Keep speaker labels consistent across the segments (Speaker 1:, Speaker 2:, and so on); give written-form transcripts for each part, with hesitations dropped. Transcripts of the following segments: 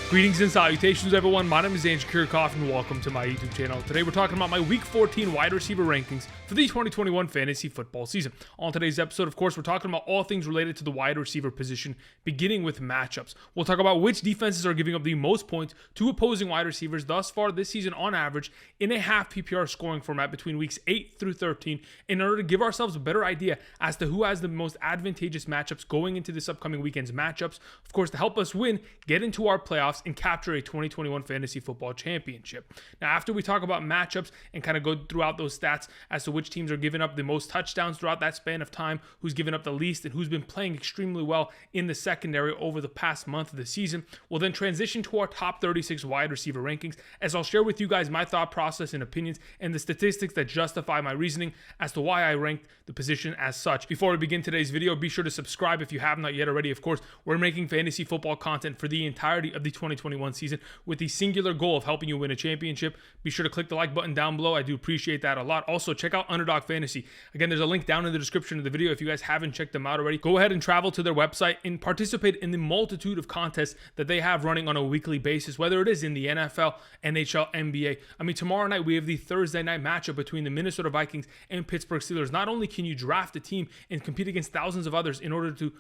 Speaker 1: Greetings and salutations, everyone. My name is Andrew Kirchhoff, and welcome to my YouTube channel. Today, we're talking about my Week 14 wide receiver rankings for the 2021 fantasy football season. On today's episode, of course, we're talking about all things related to the wide receiver position, beginning with matchups. We'll talk about which defenses are giving up the most points to opposing wide receivers thus far this season on average in a half PPR scoring format between weeks 8 through 13 in order to give ourselves a better idea as to who has the most advantageous matchups going into this upcoming weekend's matchups. Of course, to help us win, get into our playoffs, and capture a 2021 fantasy football championship. Now, after we talk about matchups and kind of go throughout those stats as to which teams are giving up the most touchdowns throughout that span of time, who's given up the least, and who's been playing extremely well in the secondary over the past month of the season, we'll then transition to our top 36 wide receiver rankings, as I'll share with you guys my thought process and opinions and the statistics that justify my reasoning as to why I ranked the position as such. Before we begin today's video, be sure to subscribe if you have not yet already. Of course, we're making fantasy football content for the entirety of the 2021 season with the singular goal of helping you win a championship. Be sure to click the like button down below. I do appreciate that a lot. Also, check out Underdog Fantasy. Again, there's a link down in the description of the video if you guys haven't checked them out already. Go ahead and travel to their website and participate in the multitude of contests that they have running on a weekly basis, whether it is in the NFL, NHL, NBA. I mean, tomorrow night we have the Thursday night matchup between the Minnesota Vikings and Pittsburgh Steelers. Not only can you draft a team and compete against thousands of others in order to,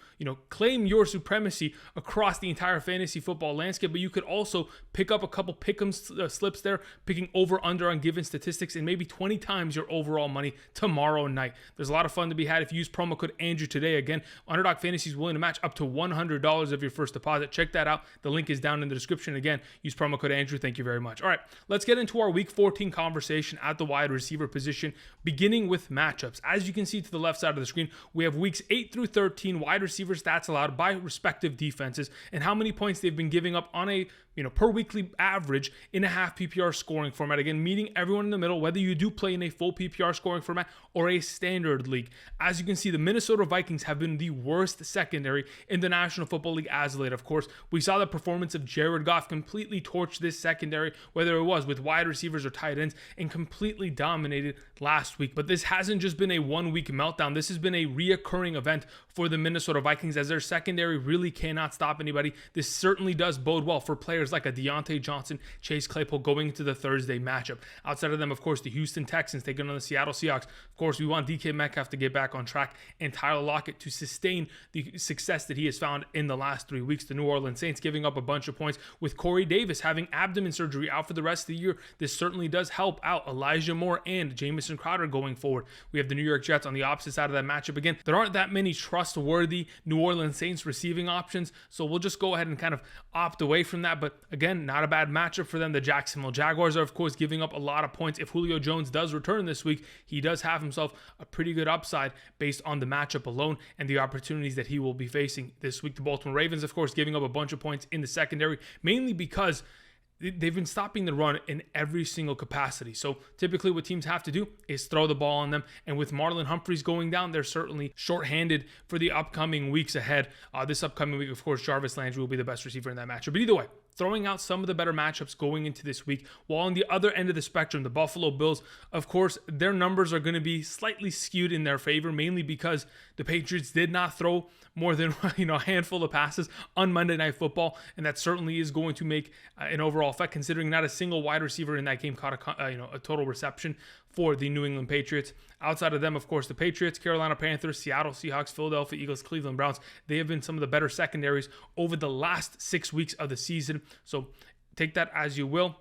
Speaker 1: claim your supremacy across the entire fantasy football landscape, but you could also pick up a couple pick'em slips there, picking over under on given statistics, and maybe 20 times your overall money tomorrow night. There's a lot of fun to be had if you use promo code Andrew today. Again, Underdog Fantasy is willing to match up to $100 of your first deposit. Check that out. The link is down in the description. Again, use promo code Andrew. Thank you very much. All right, let's get into our Week 14 conversation at the wide receiver position, beginning with matchups. As you can see to the left side of the screen, we have weeks 8 through 13 wide receiver stats allowed by respective defenses and how many points they've been giving up on a per weekly average in a half PPR scoring format. Again, meeting everyone in the middle, whether you do play in a full PPR scoring format or a standard league. As you can see, the Minnesota Vikings have been the worst secondary in the National Football League as of late. Of course, we saw the performance of Jared Goff completely torch this secondary, whether it was with wide receivers or tight ends, and completely dominated last week. But this hasn't just been a one-week meltdown. This has been a reoccurring event for the Minnesota Vikings, as their secondary really cannot stop anybody. This certainly does bode well for players like a Diontae Johnson, Chase Claypool going into the Thursday matchup. Outside of them, of course, the Houston Texans taking on the Seattle Seahawks. Of course, we want DK Metcalf to get back on track and Tyler Lockett to sustain the success that he has found in the last 3 weeks. The New Orleans Saints giving up a bunch of points with Corey Davis having abdomen surgery out for the rest of the year. This certainly does help out Elijah Moore and Jamison Crowder going forward. We have the New York Jets on the opposite side of that matchup. Again, there aren't that many trustworthy New Orleans Saints receiving options, so we'll just go ahead and kind of opt away from that. But again, not a bad matchup for them. The Jacksonville Jaguars are, of course, giving up a lot of points. If Julio Jones does return this week, he does have himself a pretty good upside based on the matchup alone and the opportunities that he will be facing this week. The Baltimore Ravens, of course, giving up a bunch of points in the secondary, mainly because they've been stopping the run in every single capacity. So typically what teams have to do is throw the ball on them. And with Marlon Humphreys going down, they're certainly shorthanded for the upcoming weeks ahead. This upcoming week, of course, Jarvis Landry will be the best receiver in that matchup. But either way, throwing out some of the better matchups going into this week. While on the other end of the spectrum, the Buffalo Bills, of course, their numbers are going to be slightly skewed in their favor, mainly because the Patriots did not throw more than a handful of passes on Monday Night Football, and that certainly is going to make an overall effect, considering not a single wide receiver in that game caught a total reception for the New England Patriots. Outside of them, of course, the Patriots, Carolina Panthers, Seattle Seahawks, Philadelphia Eagles, Cleveland Browns, they have been some of the better secondaries over the last 6 weeks of the season. So take that as you will.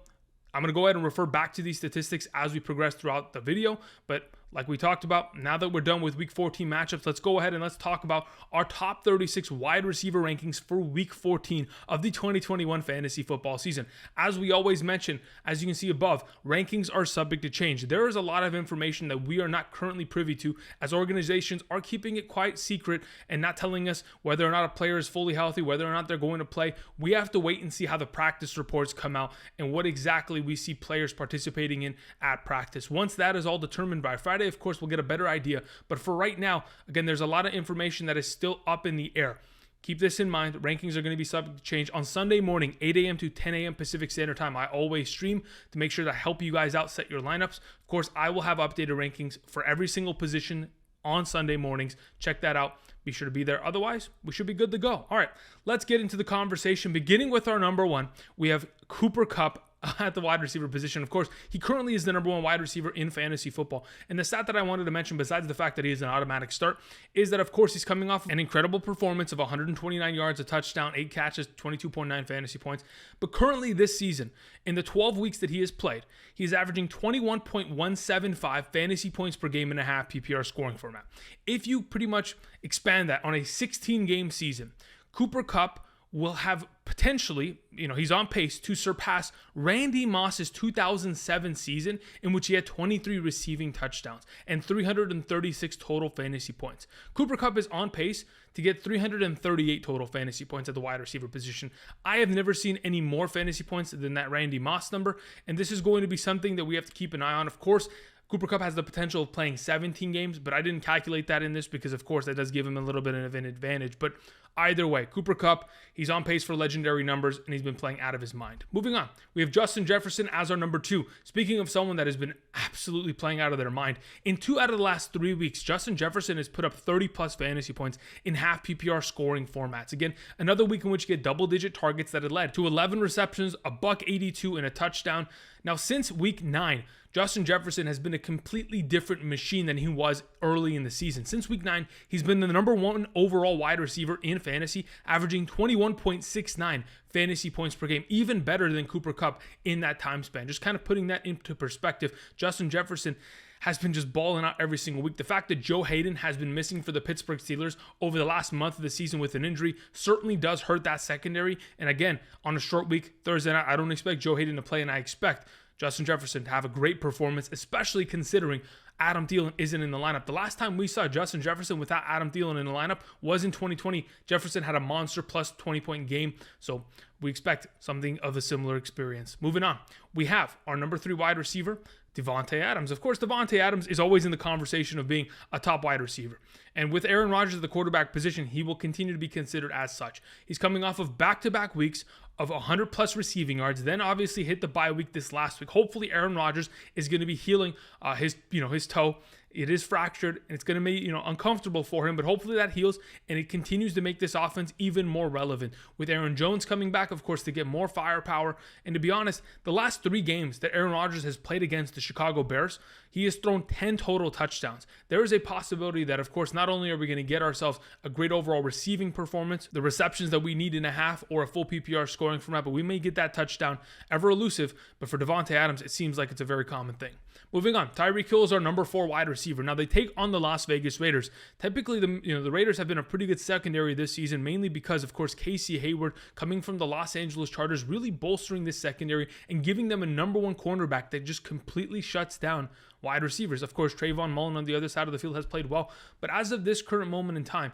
Speaker 1: I'm going to go ahead and refer back to these statistics as we progress throughout the video, but like we talked about, now that we're done with Week 14 matchups, let's go ahead and let's talk about our top 36 wide receiver rankings for Week 14 of the 2021 fantasy football season. As we always mention, as you can see above, rankings are subject to change. There is a lot of information that we are not currently privy to, as organizations are keeping it quite secret and not telling us whether or not a player is fully healthy, whether or not they're going to play. We have to wait and see how the practice reports come out and what exactly we see players participating in at practice. Once that is all determined by Friday, of course, we'll get a better idea. But for right now, again, there's a lot of information that is still up in the air. Keep this in mind. Rankings are going to be subject to change on Sunday morning, 8 a.m. to 10 a.m. Pacific Standard Time. I always stream to make sure that I help you guys out set your lineups. Of course, I will have updated rankings for every single position on Sunday mornings. Check that out. Be sure to be there. Otherwise, we should be good to go. All right, let's get into the conversation. Beginning with our number one, we have Cooper Kupp at the wide receiver position. Of course, he currently is the number one wide receiver in fantasy football. And the stat that I wanted to mention, besides the fact that he is an automatic start, is that, of course, he's coming off an incredible performance of 129 yards, a touchdown, 8 catches, 22.9 fantasy points. But currently this season, in the 12 weeks that he has played, he's averaging 21.175 fantasy points per game in a half PPR scoring format. If you pretty much expand that on a 16-game season, Cooper Kupp will have potentially, he's on pace to surpass Randy Moss's 2007 season, in which he had 23 receiving touchdowns and 336 total fantasy points. Cooper Kupp is on pace to get 338 total fantasy points at the wide receiver position. I have never seen any more fantasy points than that Randy Moss number, and this is going to be something that we have to keep an eye on. Of course, Cooper Kupp has the potential of playing 17 games, but I didn't calculate that in this because, of course, that does give him a little bit of an advantage. But either way, Cooper Kupp, he's on pace for legendary numbers, and he's been playing out of his mind. Moving on, we have Justin Jefferson as our number two. Speaking of someone that has been absolutely playing out of their mind, in 2 out of the last 3 weeks, Justin Jefferson has put up 30-plus fantasy points in half PPR scoring formats. Again, another week in which he had double-digit targets that had led to 11 receptions, a $182, and a touchdown. Now, since week 9, Justin Jefferson has been a completely different machine than he was early in the season. Since week 9, he's been the number one overall wide receiver in fantasy, averaging 21.69 fantasy points per game, even better than Cooper Kupp in that time span. Just kind of putting that into perspective, Justin Jefferson has been just balling out every single week. The fact that Joe Hayden has been missing for the Pittsburgh Steelers over the last month of the season with an injury certainly does hurt that secondary. And again, on a short week, Thursday night, I don't expect Joe Hayden to play, and I expect Justin Jefferson to have a great performance, especially considering Adam Thielen isn't in the lineup. The last time we saw Justin Jefferson without Adam Thielen in the lineup was in 2020. Jefferson had a monster plus 20-point game, so we expect something of a similar experience. Moving on, we have our number 3 wide receiver, Davante Adams. Of course, Davante Adams is always in the conversation of being a top wide receiver. And with Aaron Rodgers at the quarterback position, he will continue to be considered as such. He's coming off of back-to-back weeks of 100-plus receiving yards, then obviously hit the bye week this last week. Hopefully, Aaron Rodgers is going to be healing his toe. It is fractured, and it's going to be, uncomfortable for him, but hopefully that heals, and it continues to make this offense even more relevant. With Aaron Jones coming back, of course, to get more firepower, and to be honest, the last 3 games that Aaron Rodgers has played against the Chicago Bears, he has thrown 10 total touchdowns. There is a possibility that, of course, not only are we going to get ourselves a great overall receiving performance, the receptions that we need in a half or a full PPR scoring format, but we may get that touchdown, ever elusive, but for Davante Adams, it seems like it's a very common thing. Moving on, Tyreek Hill is our number 4 wide receiver. Now, they take on the Las Vegas Raiders. Typically, the Raiders have been a pretty good secondary this season, mainly because, of course, Casey Hayward coming from the Los Angeles Chargers, really bolstering this secondary and giving them a number 1 cornerback that just completely shuts down wide receivers. Of course, Trayvon Mullen on the other side of the field has played well, but as of this current moment in time,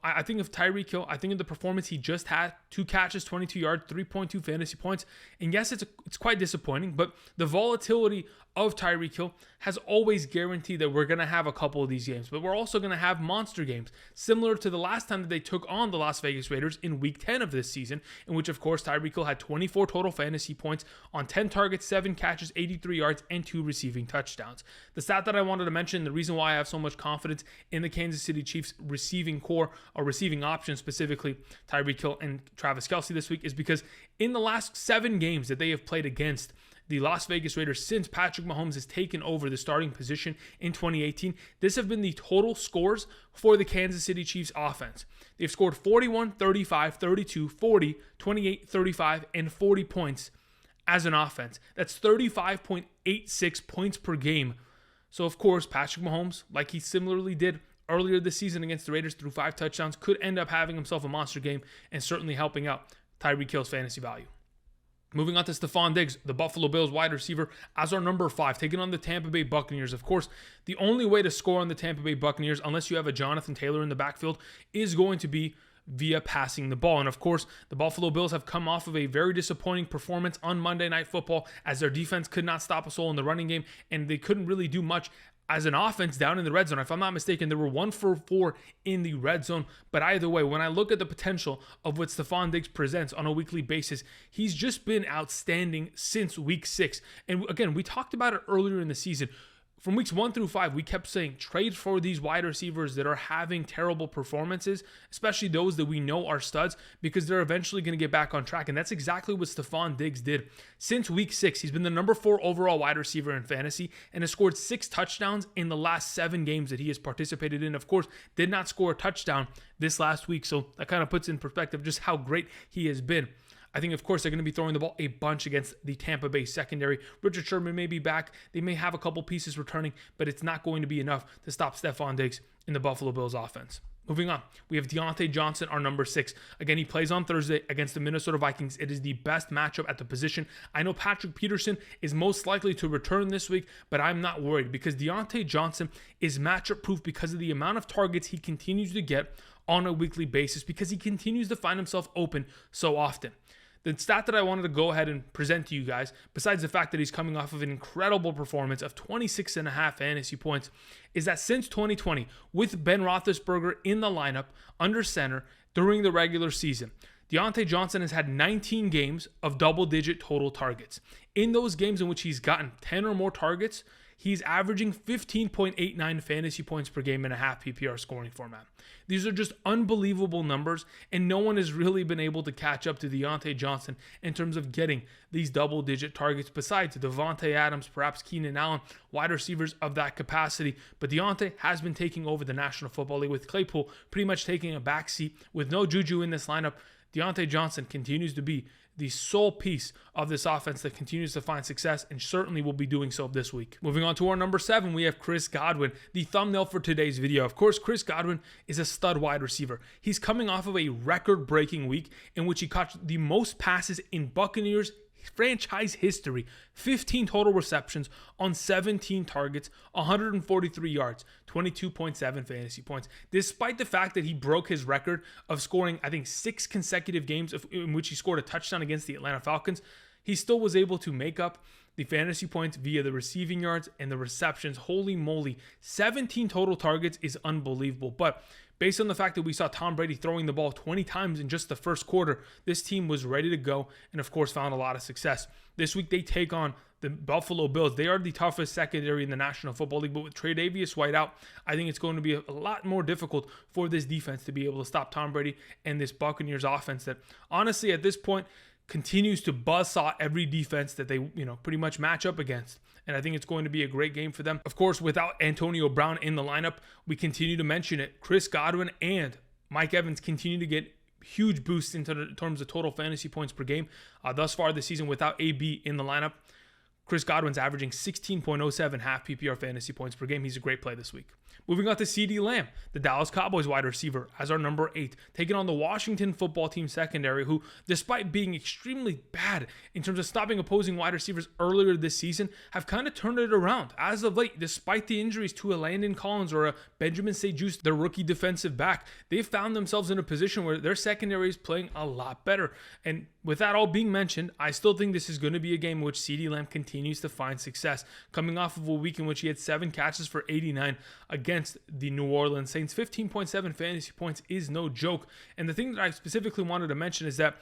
Speaker 1: I think of Tyreek Hill, I think of the performance he just had, 2 catches, 22 yards, 3.2 fantasy points, and yes, it's quite disappointing, but the volatility of Tyreek Hill has always guaranteed that we're going to have a couple of these games, but we're also going to have monster games, similar to the last time that they took on the Las Vegas Raiders in week 10 of this season, in which, of course, Tyreek Hill had 24 total fantasy points on 10 targets, 7 catches, 83 yards, and 2 receiving touchdowns. The stat that I wanted to mention, the reason why I have so much confidence in the Kansas City Chiefs receiving core, or receiving options, specifically Tyreek Hill and Travis Kelce this week, is because in the last 7 games that they have played against the Las Vegas Raiders since Patrick Mahomes has taken over the starting position in 2018, this have been the total scores for the Kansas City Chiefs offense. They've scored 41, 35, 32, 40, 28, 35, and 40 points as an offense. That's 35.86 points per game. So, of course, Patrick Mahomes, like he similarly did earlier this season against the Raiders through 5 touchdowns, could end up having himself a monster game and certainly helping out Tyreek Hill's fantasy value. Moving on to Stefon Diggs, the Buffalo Bills wide receiver, as our number 5, taking on the Tampa Bay Buccaneers. Of course, the only way to score on the Tampa Bay Buccaneers, unless you have a Jonathan Taylor in the backfield, is going to be via passing the ball. And of course, the Buffalo Bills have come off of a very disappointing performance on Monday Night Football, as their defense could not stop a soul in the running game, and they couldn't really do much as an offense down in the red zone. If I'm not mistaken, they were 1 for 4 in the red zone. But either way, when I look at the potential of what Stefon Diggs presents on a weekly basis, he's just been outstanding since week 6. And again, we talked about it earlier in the season. from weeks 1 through 5, we kept saying trade for these wide receivers that are having terrible performances, especially those that we know are studs, because they're eventually going to get back on track. And that's exactly what Stefon Diggs did. Since week 6, he's been the number 4 overall wide receiver in fantasy and has scored 6 touchdowns in the last 7 games that he has participated in. Of course, did not score a touchdown this last week, so that kind of puts in perspective just how great he has been. I think, of course, they're going to be throwing the ball a bunch against the Tampa Bay secondary. Richard Sherman may be back. They may have a couple pieces returning, but it's not going to be enough to stop Stefon Diggs in the Buffalo Bills offense. Moving on, we have Diontae Johnson, our number 6. Again, he plays on Thursday against the Minnesota Vikings. It is the best matchup at the position. I know Patrick Peterson is most likely to return this week, but I'm not worried because Diontae Johnson is matchup proof because of the amount of targets he continues to get on a weekly basis, because he continues to find himself open so often. The stat that I wanted to go ahead and present to you guys, besides the fact that he's coming off of an incredible performance of 26.5 fantasy points, is that since 2020, with Ben Roethlisberger in the lineup under center during the regular season, Diontae Johnson has had 19 games of double-digit total targets. In those games in which he's gotten 10 or more targets, he's averaging 15.89 fantasy points per game in a half PPR scoring format. These are just unbelievable numbers, and no one has really been able to catch up to Diontae Johnson in terms of getting these double-digit targets besides Davante Adams, perhaps Keenan Allen, wide receivers of that capacity. But Diontae has been taking over the National Football League with Claypool pretty much taking a backseat. With no Juju in this lineup, Diontae Johnson continues to be the sole piece of this offense that continues to find success and certainly will be doing so this week. Moving on to our number 7, we have Chris Godwin, the thumbnail for today's video. Of course, Chris Godwin is a stud wide receiver. He's coming off of a record-breaking week in which he caught the most passes in Buccaneers franchise history. 15 total receptions on 17 targets, 143 yards, 22.7 fantasy points. Despite the fact that he broke his record of scoring, I think, 6 consecutive games in which he scored a touchdown against the Atlanta Falcons, he still was able to make up the fantasy points via the receiving yards and the receptions. Holy moly, 17 total targets is unbelievable. But based on the fact that we saw Tom Brady throwing the ball 20 times in just the first quarter, this team was ready to go and, of course, found a lot of success. This week, they take on the Buffalo Bills. They are the toughest secondary in the National Football League, but with Tre'Davious White out, I think it's going to be a lot more difficult for this defense to be able to stop Tom Brady and this Buccaneers offense that, honestly, at this point, continues to buzzsaw every defense that they, pretty much match up against. And I think it's going to be a great game for them. Of course, without Antonio Brown in the lineup, we continue to mention it. Chris Godwin and Mike Evans continue to get huge boosts in terms of total fantasy points per game. Thus far this season, without AB in the lineup, Chris Godwin's averaging 16.07 half PPR fantasy points per game. He's a great play this week. Moving on to CeeDee Lamb, the Dallas Cowboys wide receiver, as our number 8, taking on the Washington football team secondary, who, despite being extremely bad in terms of stopping opposing wide receivers earlier this season, have kind of turned it around. As of late, despite the injuries to a Landon Collins or a Benjamin St-Juste, their rookie defensive back, they've found themselves in a position where their secondary is playing a lot better. And with that all being mentioned, I still think this is going to be a game in which CeeDee Lamb continues to find success, coming off of a week in which he had 7 catches for 89 against the New Orleans Saints. 15.7 fantasy points is no joke. And the thing that I specifically wanted to mention is that,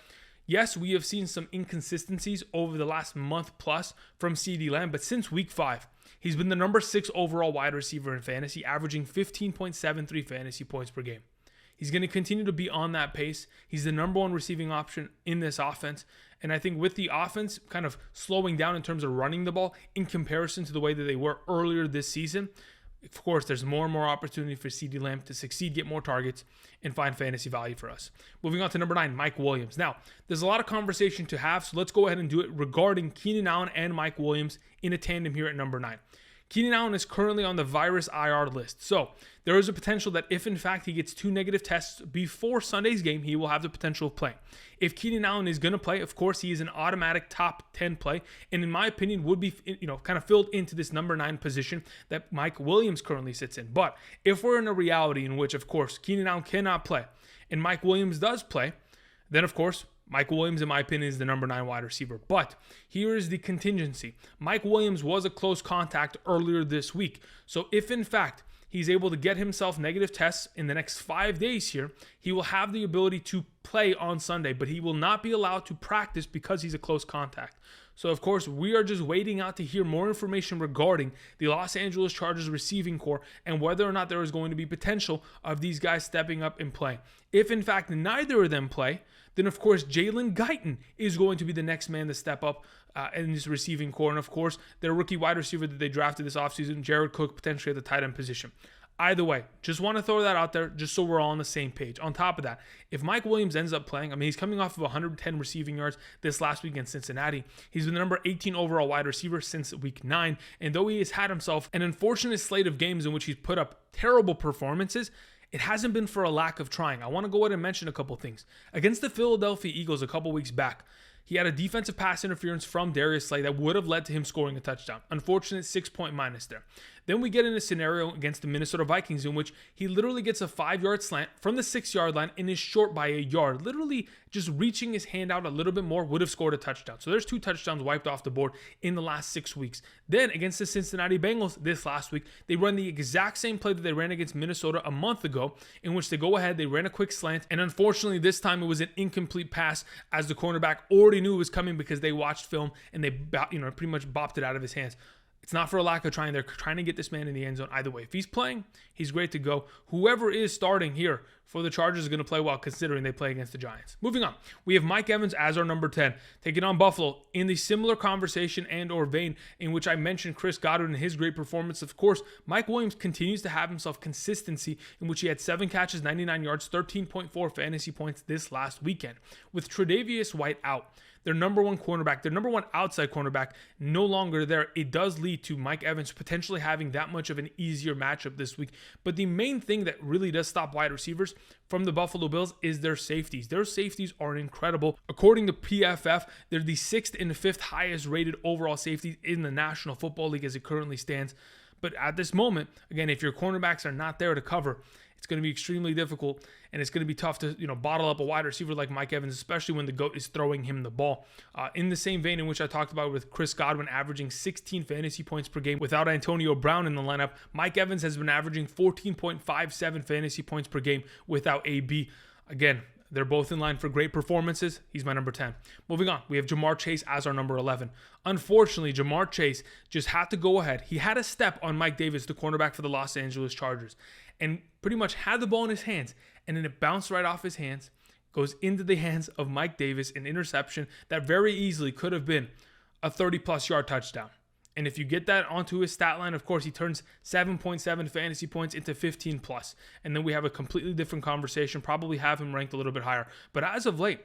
Speaker 1: yes, we have seen some inconsistencies over the last month plus from CeeDee Lamb, but since week 5, he's been the number 6 overall wide receiver in fantasy, averaging 15.73 fantasy points per game. He's going to continue to be on that pace. He's the number 1 receiving option in this offense. And I think with the offense kind of slowing down in terms of running the ball in comparison to the way that they were earlier this season, of course, there's more and more opportunity for CeeDee Lamb to succeed, get more targets, and find fantasy value for us. Moving on to number 9, Mike Williams. Now, there's a lot of conversation to have, so let's go ahead and do it regarding Keenan Allen and Mike Williams in a tandem here at number 9. Keenan Allen is currently on the virus IR list. So there is a potential that if in fact he gets 2 negative tests before Sunday's game, he will have the potential of playing. If Keenan Allen is going to play, of course, he is an automatic top 10 play. And in my opinion, would be, kind of filled into this number 9 position that Mike Williams currently sits in. But if we're in a reality in which, of course, Keenan Allen cannot play and Mike Williams does play, then of course, Mike Williams, in my opinion, is the number 9 wide receiver. But here is the contingency. Mike Williams was a close contact earlier this week. So if, in fact, he's able to get himself negative tests in the next 5 days here, he will have the ability to play on Sunday, but he will not be allowed to practice because he's a close contact. So, of course, we are just waiting out to hear more information regarding the Los Angeles Chargers receiving core and whether or not there is going to be potential of these guys stepping up and playing. If, in fact, neither of them play, then, of course, Jalen Guyton is going to be the next man to step up in this receiving core. And, of course, their rookie wide receiver that they drafted this offseason, Jared Cook, potentially at the tight end position. Either way, just want to throw that out there just so we're all on the same page. On top of that, if Mike Williams ends up playing, I mean, he's coming off of 110 receiving yards this last week against Cincinnati. He's been the number 18 overall wide receiver since week 9. And though he has had himself an unfortunate slate of games in which he's put up terrible performances, it hasn't been for a lack of trying. I want to go ahead and mention a couple things. Against the Philadelphia Eagles a couple weeks back, he had a defensive pass interference from Darius Slay that would have led to him scoring a touchdown. Unfortunate 6-point minus there. Then we get in a scenario against the Minnesota Vikings in which he literally gets a 5-yard slant from the 6-yard line and is short by a yard. Literally just reaching his hand out a little bit more would have scored a touchdown. So there's 2 touchdowns wiped off the board in the last 6 weeks. Then against the Cincinnati Bengals this last week, they run the exact same play that they ran against Minnesota a month ago, in which they go ahead, they ran a quick slant, and unfortunately this time it was an incomplete pass as the cornerback already knew it was coming because they watched film and they pretty much bopped it out of his hands. It's not for a lack of trying. They're trying to get this man in the end zone either way. If he's playing, he's great to go. Whoever is starting here for the Chargers is going to play well considering they play against the Giants. Moving on, we have Mike Evans as our number 10, taking on Buffalo in the similar conversation and or vein in which I mentioned Chris Godwin and his great performance. Of course, Mike Williams continues to have himself consistency in which he had 7 catches, 99 yards, 13.4 fantasy points this last weekend. With Tre'Davious White out, their number 1 cornerback, their number 1 outside cornerback, no longer there, it does lead to Mike Evans potentially having that much of an easier matchup this week. But the main thing that really does stop wide receivers from the Buffalo Bills is their safeties. Their safeties are incredible. According to PFF, they're the 6th and 5th highest rated overall safeties in the National Football League as it currently stands. But at this moment, again, if your cornerbacks are not there to cover, it's going to be extremely difficult, and it's going to be tough to bottle up a wide receiver like Mike Evans, especially when the GOAT is throwing him the ball. In the same vein in which I talked about with Chris Godwin averaging 16 fantasy points per game without Antonio Brown in the lineup, Mike Evans has been averaging 14.57 fantasy points per game without AB. Again, they're both in line for great performances. He's my number 10. Moving on, we have Jamar Chase as our number 11. Unfortunately, Jamar Chase just had to go ahead. He had a step on Mike Davis, the cornerback for the Los Angeles Chargers, and pretty much had the ball in his hands, and then it bounced right off his hands, goes into the hands of Mike Davis, an interception that very easily could have been a 30-plus yard touchdown. And if you get that onto his stat line, of course, he turns 7.7 fantasy points into 15 plus. And then we have a completely different conversation, probably have him ranked a little bit higher. But as of late,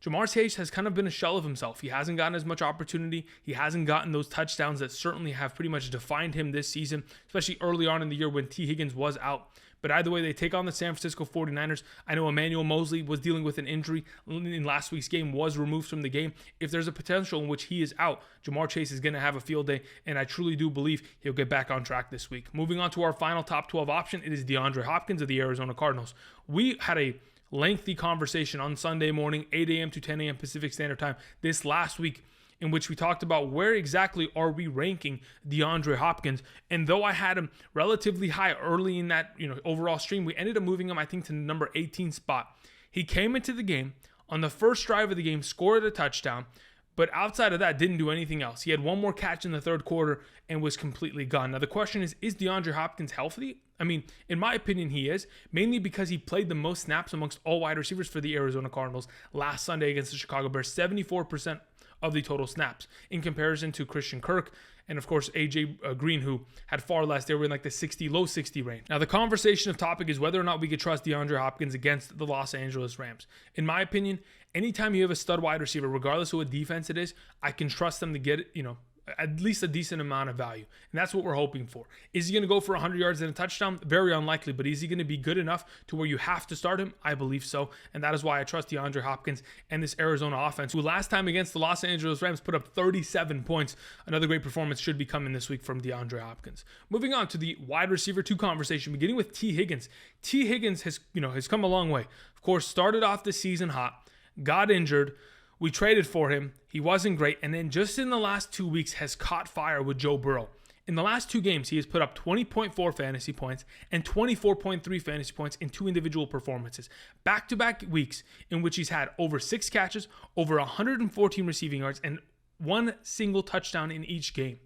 Speaker 1: Jamar Chase has kind of been a shell of himself. He hasn't gotten as much opportunity. He hasn't gotten those touchdowns that certainly have pretty much defined him this season, especially early on in the year when T. Higgins was out. But either way, they take on the San Francisco 49ers. I know Emmanuel Mosley was dealing with an injury in last week's game, was removed from the game. If there's a potential in which he is out, Jamar Chase is going to have a field day, and I truly do believe he'll get back on track this week. Moving on to our final top 12 option, it is DeAndre Hopkins of the Arizona Cardinals. We had a lengthy conversation on Sunday morning, 8 a.m. to 10 a.m. Pacific Standard Time this last week, in which we talked about where exactly are we ranking DeAndre Hopkins. And though I had him relatively high early in that overall stream, we ended up moving him, I think, to the number 18 spot. He came into the game on the first drive of the game, scored a touchdown, but outside of that, didn't do anything else. He had one more catch in the third quarter and was completely gone. Now, the question is DeAndre Hopkins healthy? I mean, in my opinion, he is, mainly because he played the most snaps amongst all wide receivers for the Arizona Cardinals last Sunday against the Chicago Bears, 74% of the total snaps, in comparison to Christian Kirk and, of course, AJ Green, who had far less. They were in like the low 60 range. Now, the conversation of topic is whether or not we could trust DeAndre Hopkins against the Los Angeles Rams. In my opinion, anytime you have a stud wide receiver, regardless of what defense it is, I can trust them to get, at least a decent amount of value. And that's what we're hoping for. Is he going to go for 100 yards and a touchdown? Very unlikely, but is he going to be good enough to where you have to start him? I believe so. And that is why I trust DeAndre Hopkins and this Arizona offense, who last time against the Los Angeles Rams put up 37 points. Another great performance should be coming this week from DeAndre Hopkins. Moving on to the wide receiver 2 conversation, beginning with T. Higgins. T. Higgins has come a long way. Of course, started off the season hot, got injured. We traded for him. He wasn't great. And then just in the last 2 weeks has caught fire with Joe Burrow. In the last 2 games, he has put up 20.4 fantasy points and 24.3 fantasy points in 2 individual performances. Back-to-back weeks in which he's had over 6 catches, over 114 receiving yards, and one single touchdown in each game.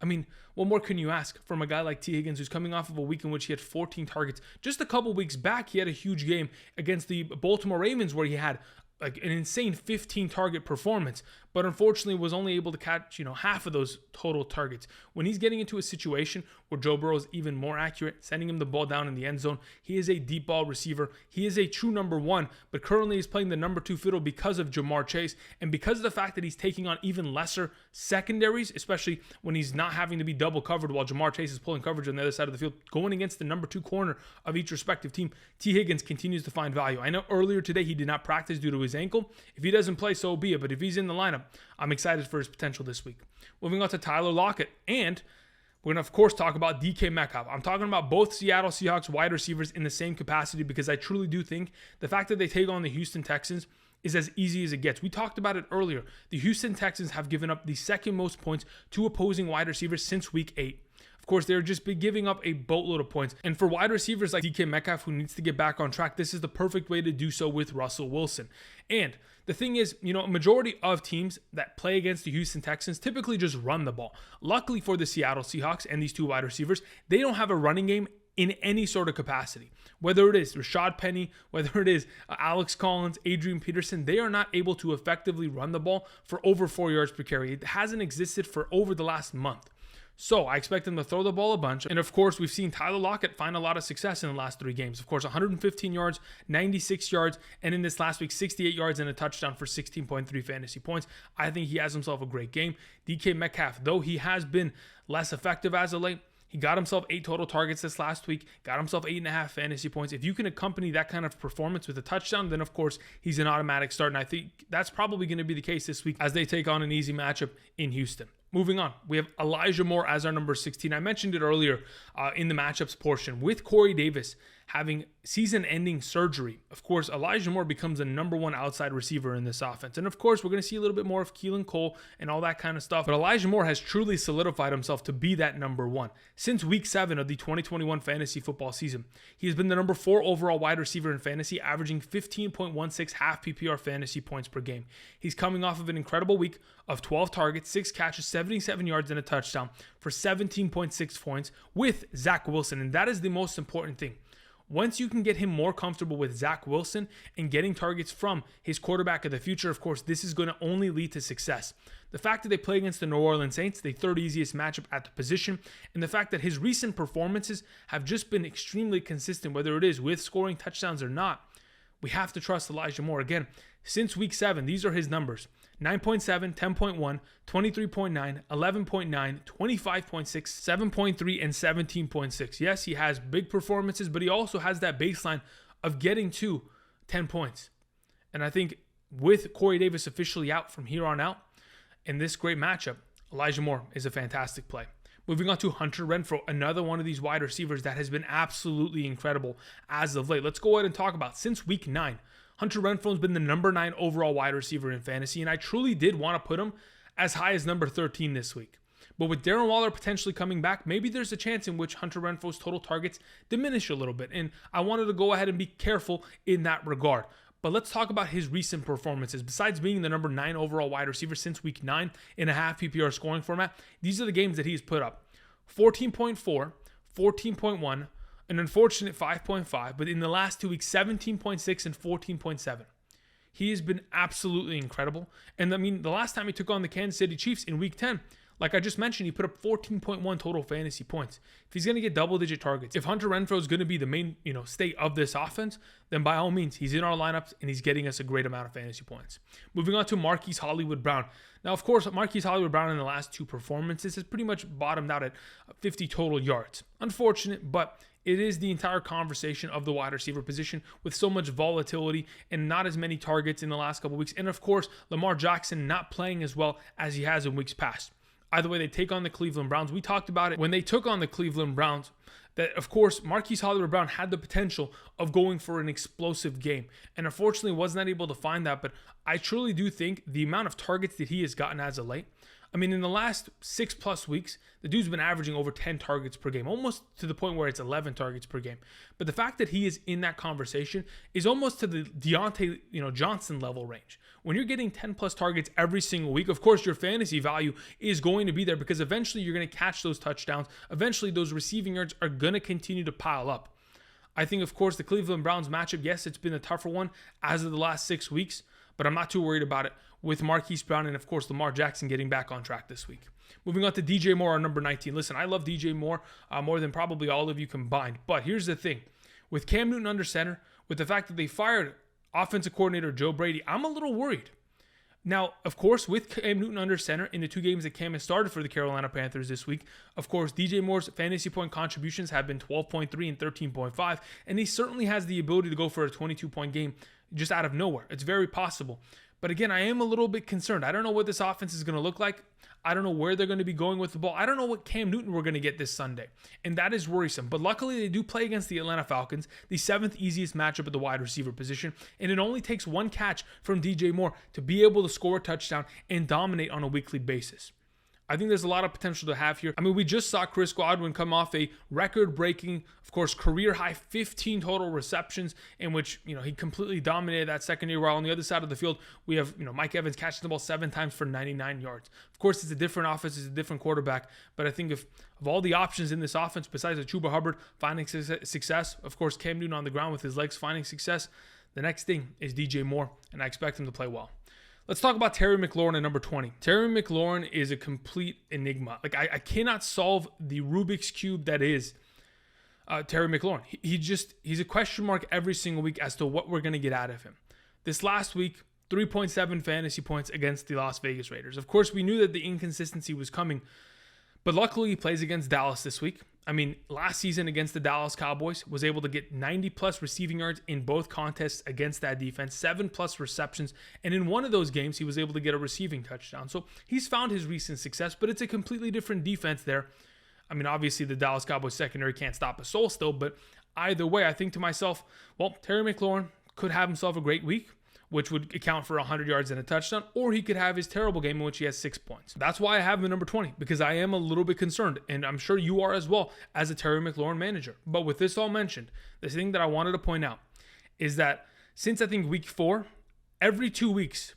Speaker 1: I mean, what more can you ask from a guy like T. Higgins, who's coming off of a week in which he had 14 targets? Just a couple weeks back, he had a huge game against the Baltimore Ravens where he had like an insane 15 target performance, but unfortunately was only able to catch, half of those total targets. When he's getting into a situation where Joe Burrow is even more accurate, sending him the ball down in the end zone, he is a deep ball receiver. He is a true number one, but currently he's playing the number two fiddle because of Jamar Chase and because of the fact that he's taking on even lesser secondaries, especially when he's not having to be double covered while Jamar Chase is pulling coverage on the other side of the field, going against the number two corner of each respective team. T. Higgins continues to find value. I know earlier today he did not practice due to his ankle. If he doesn't play, so be it. But if he's in the lineup, I'm excited for his potential this week. Moving on to Tyler Lockett. And we're going to, of course, talk about DK Metcalf. I'm talking about both Seattle Seahawks wide receivers in the same capacity because I truly do think the fact that they take on the Houston Texans is as easy as it gets. We talked about it earlier. The Houston Texans have given up the second most points to opposing wide receivers since week 8. Of course, they're just been giving up a boatload of points. And for wide receivers like DK Metcalf, who needs to get back on track, this is the perfect way to do so with Russell Wilson. And the thing is, a majority of teams that play against the Houston Texans typically just run the ball. Luckily for the Seattle Seahawks and these two wide receivers, they don't have a running game in any sort of capacity. Whether it is Rashad Penny, whether it is Alex Collins, Adrian Peterson, they are not able to effectively run the ball for over 4 yards per carry. It hasn't existed for over the last month. So I expect them to throw the ball a bunch. And of course, we've seen Tyler Lockett find a lot of success in the last 3 games. Of course, 115 yards, 96 yards, and in this last week, 68 yards and a touchdown for 16.3 fantasy points. I think he has himself a great game. DK Metcalf, though he has been less effective as of late, he got himself 8 total targets this last week, got himself 8.5 fantasy points. If you can accompany that kind of performance with a touchdown, then of course he's an automatic start. And I think that's probably going to be the case this week as they take on an easy matchup in Houston. Moving on, we have Elijah Moore as our number 16. I mentioned it earlier in the matchups portion. With Corey Davis having season-ending surgery, of course, Elijah Moore becomes the number one outside receiver in this offense. And of course, we're going to see a little bit more of Keelan Cole and all that kind of stuff. But Elijah Moore has truly solidified himself to be that number one. Since week 7 of the 2021 fantasy football season, he has been the number 4 overall wide receiver in fantasy, averaging 15.16 half PPR fantasy points per game. He's coming off of an incredible week of 12 targets, 6 catches, 77 yards, and a touchdown for 17.6 points with Zach Wilson. And that is the most important thing. Once you can get him more comfortable with Zach Wilson and getting targets from his quarterback of the future, of course, this is going to only lead to success. The fact that they play against the New Orleans Saints, the third easiest matchup at the position, and the fact that his recent performances have just been extremely consistent, whether it is with scoring touchdowns or not, we have to trust Elijah Moore. Again, since week 7, these are his numbers. 9.7, 10.1, 23.9, 11.9, 25.6, 7.3, and 17.6. Yes, he has big performances, but he also has that baseline of getting to 10 points. And I think with Corey Davis officially out from here on out, in this great matchup, Elijah Moore is a fantastic play. Moving on to Hunter Renfrow, another one of these wide receivers that has been absolutely incredible as of late. Let's go ahead and talk about since week 9. Hunter Renfrow has been the number 9 overall wide receiver in fantasy, and I truly did want to put him as high as number 13 this week. But with Darren Waller potentially coming back, maybe there's a chance in which Hunter Renfrow's total targets diminish a little bit, and I wanted to go ahead and be careful in that regard. But let's talk about his recent performances. Besides being the number 9 overall wide receiver since week 9 in a half PPR scoring format, these are the games that he's put up. 14.4, 14.1, an unfortunate 5.5, but in the last 2 weeks, 17.6 and 14.7. He has been absolutely incredible. And I mean, the last time he took on the Kansas City Chiefs in week 10, like I just mentioned, he put up 14.1 total fantasy points. If he's going to get double-digit targets, if Hunter Renfrow is going to be the main, state of this offense, then by all means, he's in our lineups and he's getting us a great amount of fantasy points. Moving on to Marquise Hollywood Brown. Now, of course, Marquise Hollywood Brown in the last 2 performances has pretty much bottomed out at 50 total yards. Unfortunate, but it is the entire conversation of the wide receiver position with so much volatility and not as many targets in the last couple weeks. And of course, Lamar Jackson not playing as well as he has in weeks past. Either way, they take on the Cleveland Browns. We talked about it when they took on the Cleveland Browns, that, of course, Marquise Hollywood Brown had the potential of going for an explosive game. And unfortunately, was not able to find that. But I truly do think the amount of targets that he has gotten as of late, I mean, in the last 6+ weeks, the dude's been averaging over 10 targets per game, almost to the point where it's 11 targets per game. But the fact that he is in that conversation is almost to the Diontae, Johnson level range. When you're getting 10+ targets every single week, of course, your fantasy value is going to be there because eventually you're going to catch those touchdowns. Eventually, those receiving yards are going to continue to pile up. I think, of course, the Cleveland Browns matchup, yes, it's been a tougher one as of the last 6 weeks, but I'm not too worried about it with Marquise Brown and, of course, Lamar Jackson getting back on track this week. Moving on to DJ Moore, our number 19. Listen, I love DJ Moore more than probably all of you combined, but here's the thing. With Cam Newton under center, with the fact that they fired offensive coordinator Joe Brady, I'm a little worried. Now, of course, with Cam Newton under center in the 2 games that Cam has started for the Carolina Panthers this week, of course, DJ Moore's fantasy point contributions have been 12.3 and 13.5, and he certainly has the ability to go for a 22-point game just out of nowhere. It's very possible. But again, I am a little bit concerned. I don't know what this offense is going to look like. I don't know where they're going to be going with the ball. I don't know what Cam Newton we're going to get this Sunday. And that is worrisome. But luckily, they do play against the Atlanta Falcons, the 7th easiest matchup at the wide receiver position. And it only takes one catch from DJ Moore to be able to score a touchdown and dominate on a weekly basis. I think there's a lot of potential to have here. I mean, we just saw Chris Godwin come off a record-breaking, of course, career-high 15 total receptions in which, he completely dominated that secondary. While on the other side of the field, we have, Mike Evans catching the ball 7 times for 99 yards. Of course, it's a different offense, it's a different quarterback, but I think of all the options in this offense, besides Chuba Hubbard finding success, of course, Cam Newton on the ground with his legs finding success, the next thing is DJ Moore, and I expect him to play well. Let's talk about Terry McLaurin at number 20. Terry McLaurin is a complete enigma. I cannot solve the Rubik's Cube that is Terry McLaurin. He's a question mark every single week as to what we're going to get out of him. This last week, 3.7 fantasy points against the Las Vegas Raiders. Of course, we knew that the inconsistency was coming, but luckily he plays against Dallas this week. I mean, last season against the Dallas Cowboys, was able to get 90+ receiving yards in both contests against that defense, 7+ receptions, and in one of those games, he was able to get a receiving touchdown. So he's found his recent success, but it's a completely different defense there. I mean, obviously the Dallas Cowboys secondary can't stop a soul still, but either way, I think to myself, well, Terry McLaurin could have himself a great week, which would account for 100 yards and a touchdown, or he could have his terrible game in which he has 6 points. That's why I have him at number 20, because I am a little bit concerned, and I'm sure you are as well as a Terry McLaurin manager. But with this all mentioned, the thing that I wanted to point out is that since I think week 4, every 2 weeks,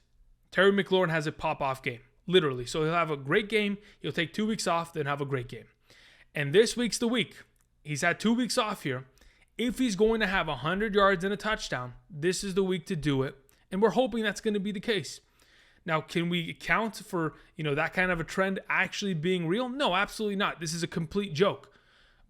Speaker 1: Terry McLaurin has a pop-off game, literally. So he'll have a great game, he'll take 2 weeks off, then have a great game. And this week's the week. He's had 2 weeks off here. If he's going to have 100 yards and a touchdown, this is the week to do it. And we're hoping that's going to be the case. Now, can we account for, that kind of a trend actually being real? No, absolutely not. This is a complete joke.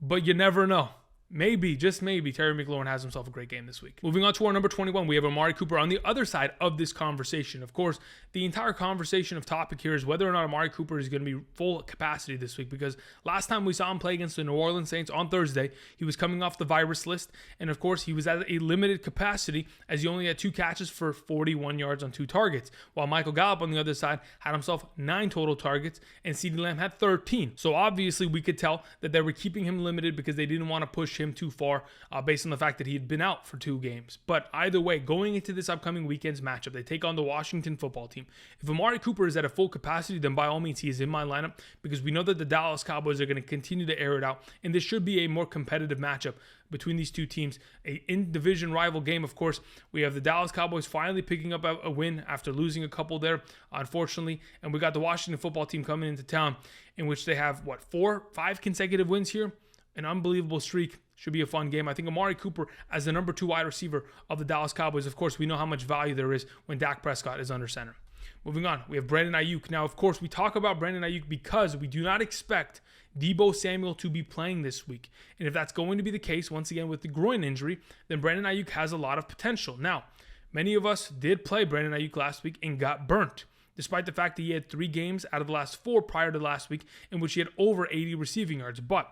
Speaker 1: But you never know. Maybe, just maybe, Terry McLaurin has himself a great game this week. Moving on to our number 21, we have Amari Cooper on the other side of this conversation. Of course, the entire conversation of topic here is whether or not Amari Cooper is going to be full capacity this week, because last time we saw him play against the New Orleans Saints on Thursday, he was coming off the virus list, and of course, he was at a limited capacity as he only had 2 catches for 41 yards on 2 targets, while Michael Gallup on the other side had himself 9 total targets, and CeeDee Lamb had 13. So obviously, we could tell that they were keeping him limited because they didn't want to push him too far based on the fact that he had been out for 2 games. But either way, going into this upcoming weekend's matchup, they take on the Washington football team. If Amari Cooper is at a full capacity, then by all means he is in my lineup, because we know that the Dallas Cowboys are going to continue to air it out, and this should be a more competitive matchup between these two teams. A in-division rival game, of course. We have the Dallas Cowboys finally picking up a win after losing a couple there, unfortunately, and we got the Washington football team coming into town, in which they have 4-5 consecutive wins here. An unbelievable streak. Should be a fun game. I think Amari Cooper as the number 2 wide receiver of the Dallas Cowboys. Of course, we know how much value there is when Dak Prescott is under center. Moving on, we have Brandin Aiyuk. Now, of course, we talk about Brandin Aiyuk because we do not expect Deebo Samuel to be playing this week. And if that's going to be the case, once again with the groin injury, then Brandin Aiyuk has a lot of potential. Now, many of us did play Brandin Aiyuk last week and got burnt, despite the fact that he had 3 games out of the last 4 prior to last week in which he had over 80 receiving yards. But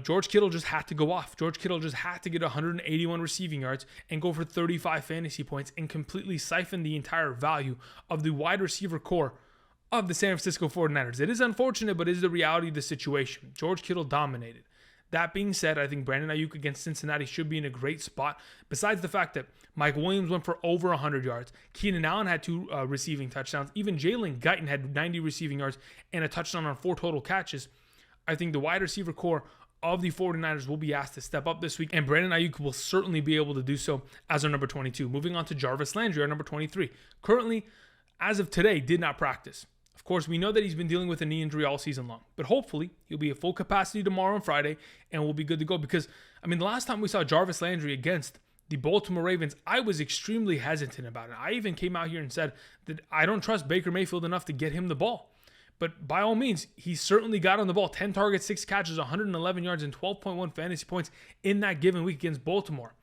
Speaker 1: George Kittle just had to go off. George Kittle just had to get 181 receiving yards and go for 35 fantasy points and completely siphon the entire value of the wide receiver core of the San Francisco 49ers. It is unfortunate, but it is the reality of the situation. George Kittle dominated. That being said, I think Brandin Aiyuk against Cincinnati should be in a great spot. Besides the fact that Mike Williams went for over 100 yards, Keenan Allen had 2 receiving touchdowns, even Jalen Guyton had 90 receiving yards and a touchdown on 4 total catches. I think the wide receiver core of the 49ers will be asked to step up this week, and Brandin Aiyuk will certainly be able to do so as our number 22. Moving on to Jarvis Landry, our number 23. Currently, as of today, did not practice. Of course, we know that he's been dealing with a knee injury all season long, but hopefully he'll be at full capacity tomorrow and Friday and we'll be good to go because, the last time we saw Jarvis Landry against the Baltimore Ravens, I was extremely hesitant about it. I even came out here and said that I don't trust Baker Mayfield enough to get him the ball. But by all means, he certainly got on the ball. 10 targets, 6 catches, 111 yards, and 12.1 fantasy points in that given week against Baltimore.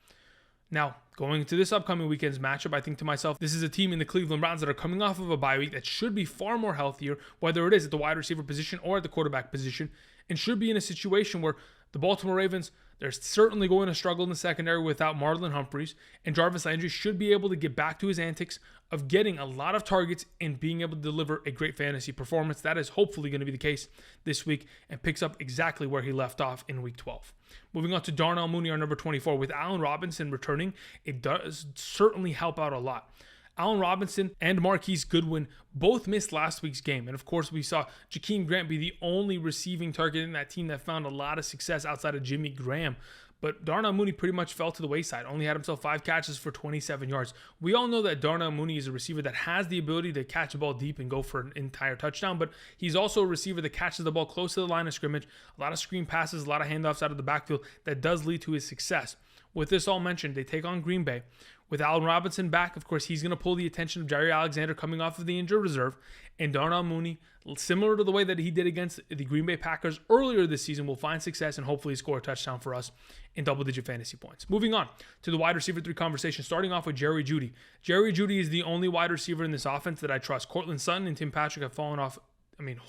Speaker 1: Now, going into this upcoming weekend's matchup, I think to myself, this is a team in the Cleveland Browns that are coming off of a bye week that should be far more healthier, whether it is at the wide receiver position or at the quarterback position, and should be in a situation where the Baltimore Ravens, they're certainly going to struggle in the secondary without Marlon Humphreys, and Jarvis Landry should be able to get back to his antics of getting a lot of targets and being able to deliver a great fantasy performance. That is hopefully going to be the case this week and picks up exactly where he left off in week 12. Moving on to Darnell Mooney, our number 24. With Allen Robinson returning, it does certainly help out a lot. Allen Robinson and Marquise Goodwin both missed last week's game. And of course, we saw Jakeem Grant be the only receiving target in that team that found a lot of success outside of Jimmy Graham. But Darnell Mooney pretty much fell to the wayside, only had himself 5 catches for 27 yards. We all know that Darnell Mooney is a receiver that has the ability to catch the ball deep and go for an entire touchdown, but he's also a receiver that catches the ball close to the line of scrimmage, a lot of screen passes, a lot of handoffs out of the backfield that does lead to his success. With this all mentioned, they take on Green Bay. With Allen Robinson back, of course, he's going to pull the attention of Jair Alexander coming off of the injured reserve. And Darnell Mooney, similar to the way that he did against the Green Bay Packers earlier this season, will find success and hopefully score a touchdown for us in double-digit fantasy points. Moving on to the wide receiver 3 conversation, starting off with Jerry Jeudy. Jerry Jeudy is the only wide receiver in this offense that I trust. Courtland Sutton and Tim Patrick have fallen off,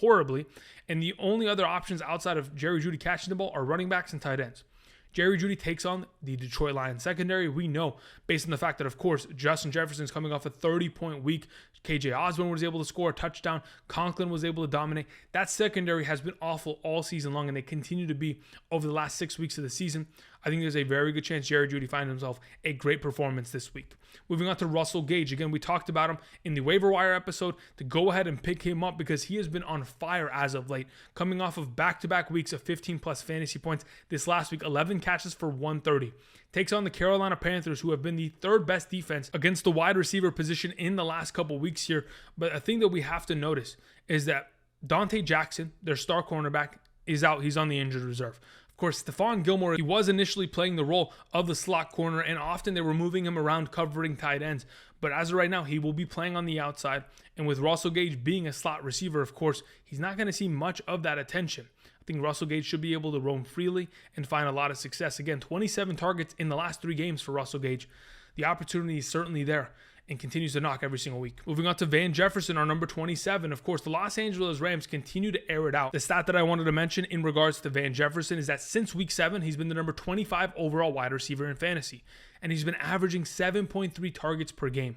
Speaker 1: horribly. And the only other options outside of Jerry Jeudy catching the ball are running backs and tight ends. Jerry Jeudy takes on the Detroit Lions secondary. We know, based on the fact that, of course, Justin Jefferson is coming off a 30-point week. KJ Osborn was able to score a touchdown. Conklin was able to dominate. That secondary has been awful all season long, and they continue to be over the last 6 weeks of the season. I think there's a very good chance Jerry Jeudy finds himself a great performance this week. Moving on to Russell Gage. Again, we talked about him in the waiver wire episode to go ahead and pick him up because he has been on fire as of late, coming off of back-to-back weeks of 15-plus fantasy points. This last week, 11 catches for 130. Takes on the Carolina Panthers, who have been the 3rd best defense against the wide receiver position in the last couple weeks here. But a thing that we have to notice is that Diontae Jackson, their star cornerback, is out. He's on the injured reserve. Of course, Stephon Gilmore, he was initially playing the role of the slot corner, and often they were moving him around covering tight ends. But as of right now, he will be playing on the outside. And with Russell Gage being a slot receiver, of course, he's not going to see much of that attention. I think Russell Gage should be able to roam freely and find a lot of success. Again, 27 targets in the last 3 games for Russell Gage. The opportunity is certainly there and continues to knock every single week. Moving on to Van Jefferson, our number 27. Of course, the Los Angeles Rams continue to air it out. The stat that I wanted to mention in regards to Van Jefferson is that since week 7, he's been the number 25 overall wide receiver in fantasy, and he's been averaging 7.3 targets per game.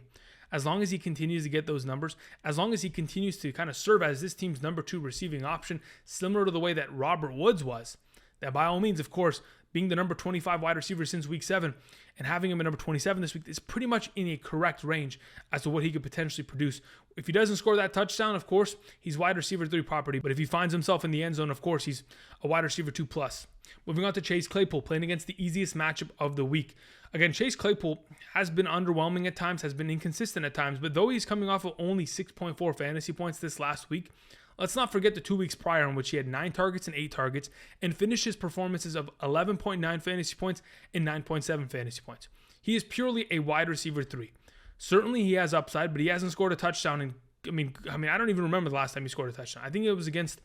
Speaker 1: As long as he continues to get those numbers, as long as he continues to kind of serve as this team's number 2 receiving option, similar to the way that Robert Woods was, that by all means, of course, being the number 25 wide receiver since week 7 and having him at number 27 this week is pretty much in a correct range as to what he could potentially produce. If he doesn't score that touchdown, of course, he's wide receiver 3 property. But if he finds himself in the end zone, of course, he's a wide receiver 2+. Moving on to Chase Claypool, playing against the easiest matchup of the week. Again, Chase Claypool has been underwhelming at times, has been inconsistent at times, but though he's coming off of only 6.4 fantasy points this last week, let's not forget the 2 weeks prior in which he had 9 targets and 8 targets and finished his performances of 11.9 fantasy points and 9.7 fantasy points. He is purely a wide receiver 3. Certainly he has upside, but he hasn't scored a touchdown in, I don't even remember the last time he scored a touchdown. I think it was against,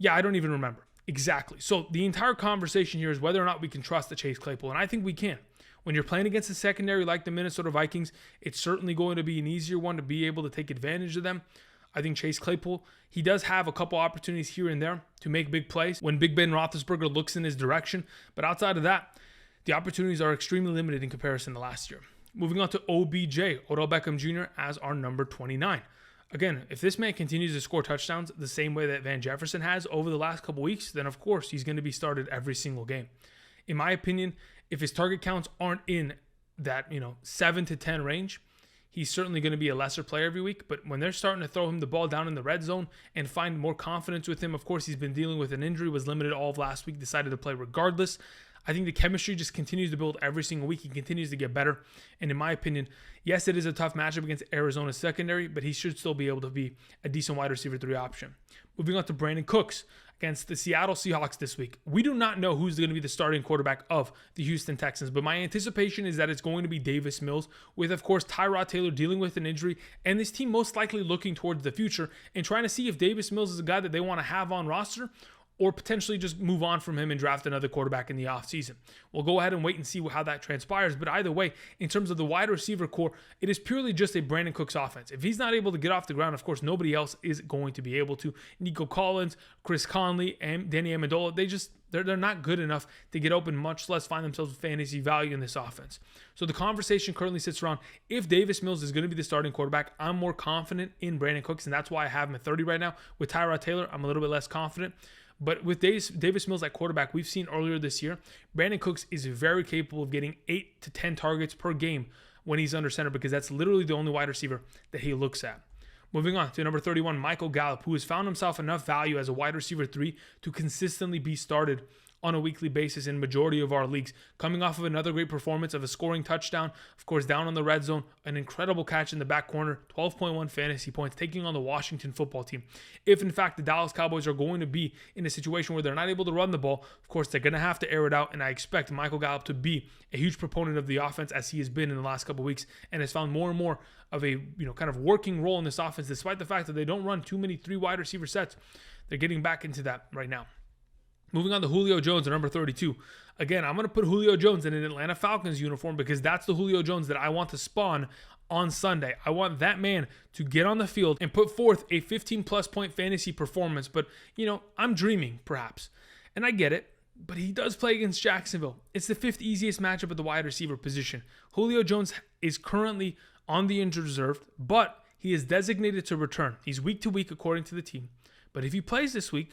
Speaker 1: I don't even remember. Exactly. So the entire conversation here is whether or not we can trust the Chase Claypool, and I think we can. When you're playing against a secondary like the Minnesota Vikings, it's certainly going to be an easier one to be able to take advantage of them. I think Chase Claypool, he does have a couple opportunities here and there to make big plays when Big Ben Roethlisberger looks in his direction. But outside of that, the opportunities are extremely limited in comparison to last year. Moving on to OBJ, Odell Beckham Jr. as our number 29. Again, if this man continues to score touchdowns the same way that Van Jefferson has over the last couple weeks, then of course he's going to be started every single game. In my opinion, if his target counts aren't in that 7 to 10 range, he's certainly going to be a lesser player every week. But when they're starting to throw him the ball down in the red zone and find more confidence with him, of course he's been dealing with an injury, was limited all of last week, decided to play regardless. I think the chemistry just continues to build every single week. He continues to get better. And in my opinion, yes, it is a tough matchup against Arizona's secondary, but he should still be able to be a decent wide receiver 3 option. Moving on to Brandin Cooks against the Seattle Seahawks this week. We do not know who's going to be the starting quarterback of the Houston Texans, but my anticipation is that it's going to be Davis Mills, with, of course, Tyrod Taylor dealing with an injury, and this team most likely looking towards the future and trying to see if Davis Mills is a guy that they want to have on roster, or potentially just move on from him and draft another quarterback in the offseason. We'll go ahead and wait and see how that transpires. But either way, in terms of the wide receiver core, it is purely just a Brandin Cooks offense. If he's not able to get off the ground, of course, nobody else is going to be able to. Nico Collins, Chris Conley, and Danny Amendola, they're not good enough to get open, much less find themselves with fantasy value in this offense. So the conversation currently sits around, if Davis Mills is going to be the starting quarterback, I'm more confident in Brandin Cooks, and that's why I have him at 30 right now. With Tyrod Taylor, I'm a little bit less confident. But with Davis Mills at quarterback, we've seen earlier this year, Brandin Cooks is very capable of getting 8 to 10 targets per game when he's under center, because that's literally the only wide receiver that he looks at. Moving on to number 31, Michael Gallup, who has found himself enough value as a wide receiver 3 to consistently be started on a weekly basis in majority of our leagues, coming off of another great performance of a scoring touchdown, of course, down on the red zone, an incredible catch in the back corner, 12.1 fantasy points, taking on the Washington football team. If, in fact, the Dallas Cowboys are going to be in a situation where they're not able to run the ball, of course, they're going to have to air it out, and I expect Michael Gallup to be a huge proponent of the offense, as he has been in the last couple of weeks, and has found more and more of a kind of working role in this offense, despite the fact that they don't run too many 3 wide receiver sets. They're getting back into that right now. Moving on to Julio Jones at number 32. Again, I'm going to put Julio Jones in an Atlanta Falcons uniform, because that's the Julio Jones that I want to spawn on Sunday. I want that man to get on the field and put forth a 15-plus point fantasy performance. But, I'm dreaming, perhaps. And I get it, but he does play against Jacksonville. It's the 5th easiest matchup at the wide receiver position. Julio Jones is currently on the injured reserve, but he is designated to return. He's week to week according to the team. But if he plays this week,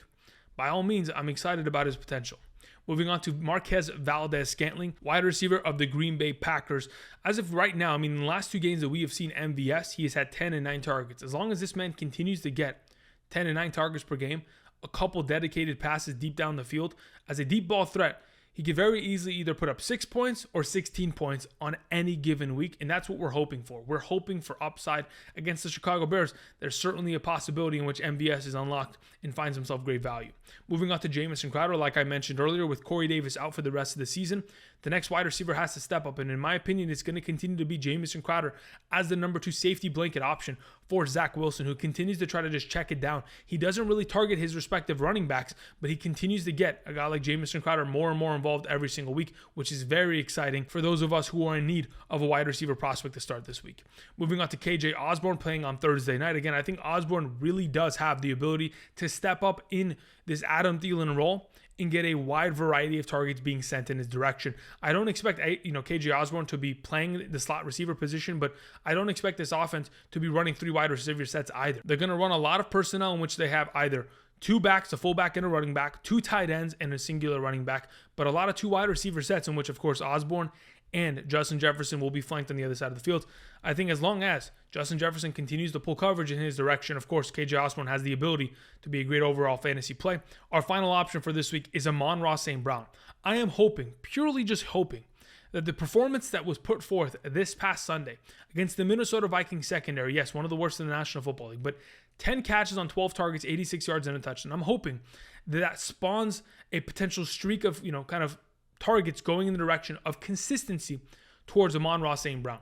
Speaker 1: by all means, I'm excited about his potential. Moving on to Marquez Valdes-Scantling, wide receiver of the Green Bay Packers. As of right now, in the last 2 games that we have seen MVS, he has had 10 and 9 targets. As long as this man continues to get 10 and 9 targets per game, a couple dedicated passes deep down the field, as a deep ball threat, he could very easily either put up 6 points or 16 points on any given week, and that's what we're hoping for. We're hoping for upside against the Chicago Bears. There's certainly a possibility in which MVS is unlocked and finds himself great value. Moving on to Jamison Crowder, like I mentioned earlier, with Corey Davis out for the rest of the season, the next wide receiver has to step up, and in my opinion, it's going to continue to be Jamison Crowder as the number 2 safety blanket option for Zach Wilson, who continues to try to just check it down. He doesn't really target his respective running backs, but he continues to get a guy like Jamison Crowder more and more involved every single week, which is very exciting for those of us who are in need of a wide receiver prospect to start this week. Moving on to KJ Osborn, playing on Thursday night. Again, I think Osborn really does have the ability to step up in this Adam Thielen role and get a wide variety of targets being sent in his direction. I don't expect KJ Osborn to be playing the slot receiver position, but I don't expect this offense to be running 3 wide receiver sets either. They're going to run a lot of personnel in which they have either 2 backs, a fullback and a running back, 2 tight ends and a singular running back, but a lot of 2 wide receiver sets in which, of course, Osborn and Justin Jefferson will be flanked on the other side of the field. I think as long as Justin Jefferson continues to pull coverage in his direction, of course, KJ Osborn has the ability to be a great overall fantasy play. Our final option for this week is Amon-Ra St. Brown. I am hoping, purely just hoping, that the performance that was put forth this past Sunday against the Minnesota Vikings secondary, yes, one of the worst in the National Football League, but 10 catches on 12 targets, 86 yards and a touchdown. I'm hoping that spawns a potential streak of, kind of targets going in the direction of consistency towards Amon-Ra St. Brown.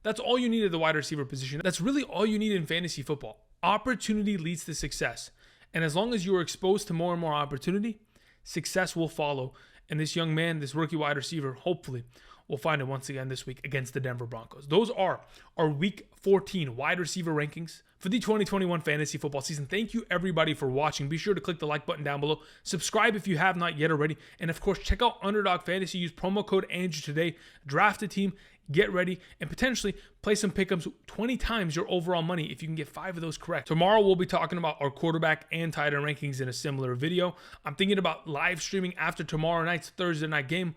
Speaker 1: That's all you need at the wide receiver position. That's really all you need in fantasy football. Opportunity leads to success. And as long as you are exposed to more and more opportunity, success will follow. And this young man, this rookie wide receiver, hopefully will find it once again this week against the Denver Broncos. Those are our Week 14 wide receiver rankings for the 2021 fantasy football season. Thank you everybody for watching. Be sure to click the like button down below. Subscribe if you have not yet already. And of course, check out Underdog Fantasy. Use promo code Andrew today. Draft a team. get ready, and potentially play some pick'ems 20 times your overall money if you can get 5 of those correct. Tomorrow, we'll be talking about our quarterback and tight end rankings in a similar video. I'm thinking about live streaming after tomorrow night's Thursday night game,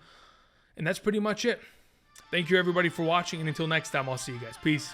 Speaker 1: and that's pretty much it. Thank you, everybody, for watching, and until next time, I'll see you guys. Peace.